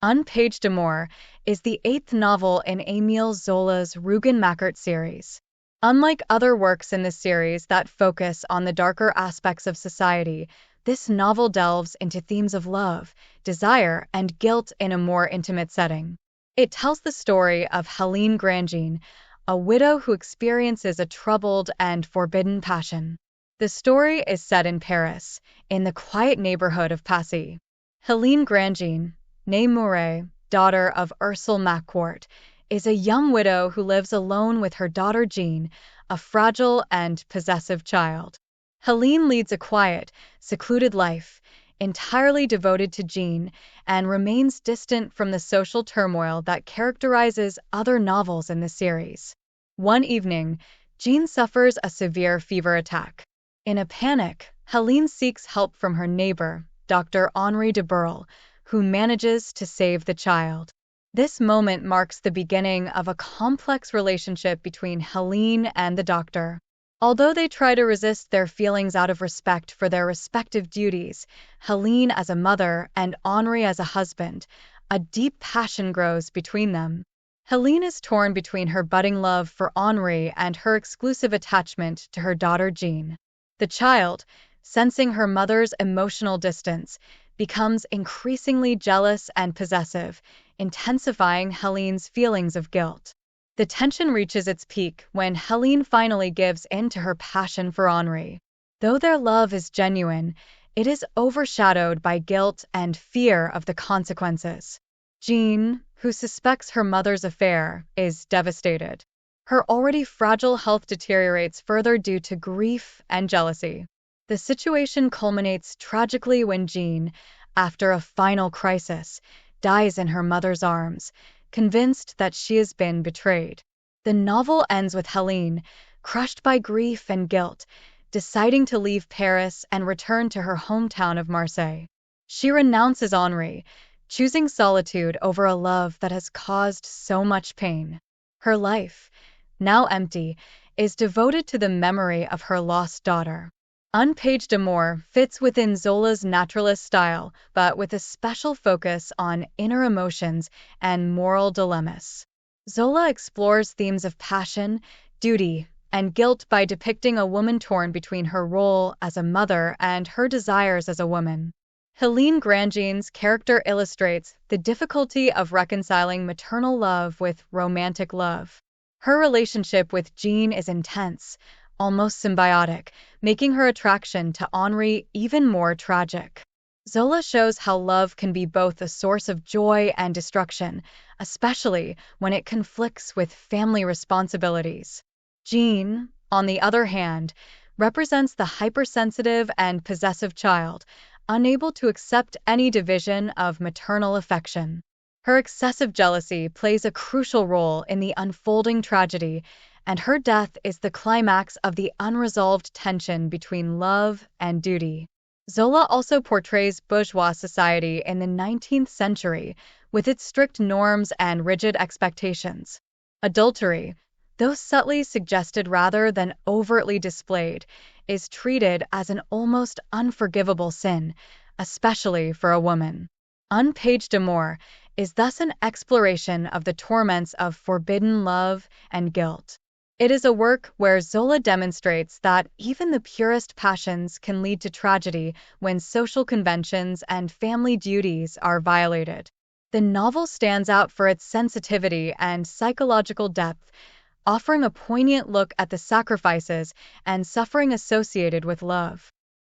Un Page d'Amour is the eighth novel in Emile Zola's Rugen series. Unlike other works in this series that focus on the darker aspects of society, this novel delves into themes of love, desire, and guilt in a more intimate setting. It tells the story of Helene Grandjean, a widow who experiences a troubled and forbidden passion. The story is set in Paris, in the quiet neighborhood of Passy. Helene Grandjean, née Mouret, daughter of Ursule Macquart, is a young widow who lives alone with her daughter Jean, a fragile and possessive child. Helene leads a quiet, secluded life, entirely devoted to Jean, and remains distant from the social turmoil that characterizes other novels in the series. One evening, Jean suffers a severe fever attack. In a panic, Helene seeks help from her neighbor, Dr. Henri de Burle, who manages to save the child. This moment marks the beginning of a complex relationship between Helene and the doctor. Although they try to resist their feelings out of respect for their respective duties, Helene as a mother and Henri as a husband, a deep passion grows between them. Helene is torn between her budding love for Henri and her exclusive attachment to her daughter Jean. The child, sensing her mother's emotional distance, becomes increasingly jealous and possessive, intensifying Helene's feelings of guilt. The tension reaches its peak when Helene finally gives in to her passion for Henri. Though their love is genuine, it is overshadowed by guilt and fear of the consequences. Jean, who suspects her mother's affair, is devastated. Her already fragile health deteriorates further due to grief and jealousy. The situation culminates tragically when Jean, after a final crisis, dies in her mother's arms, convinced that she has been betrayed. The novel ends with Helene, crushed by grief and guilt, deciding to leave Paris and return to her hometown of Marseille. She renounces Henri, choosing solitude over a love that has caused so much pain. Her life, now empty, is devoted to the memory of her lost daughter. Un Page d'Amour fits within Zola's naturalist style, but with a special focus on inner emotions and moral dilemmas. Zola explores themes of passion, duty, and guilt by depicting a woman torn between her role as a mother and her desires as a woman. Helene Grandjean's character illustrates the difficulty of reconciling maternal love with romantic love. Her relationship with Jean is intense, almost symbiotic, making her attraction to Henri even more tragic. Zola shows how love can be both a source of joy and destruction, especially when it conflicts with family responsibilities. Jean, on the other hand, represents the hypersensitive and possessive child, unable to accept any division of maternal affection. Her excessive jealousy plays a crucial role in the unfolding tragedy, and her death is the climax of the unresolved tension between love and duty. Zola also portrays bourgeois society in the 19th century, with its strict norms and rigid expectations. Adultery, though subtly suggested rather than overtly displayed, is treated as an almost unforgivable sin, especially for a woman. Un Page d'Amour is thus an exploration of the torments of forbidden love and guilt. It is a work where Zola demonstrates that even the purest passions can lead to tragedy when social conventions and family duties are violated. The novel stands out for its sensitivity and psychological depth, offering a poignant look at the sacrifices and suffering associated with love.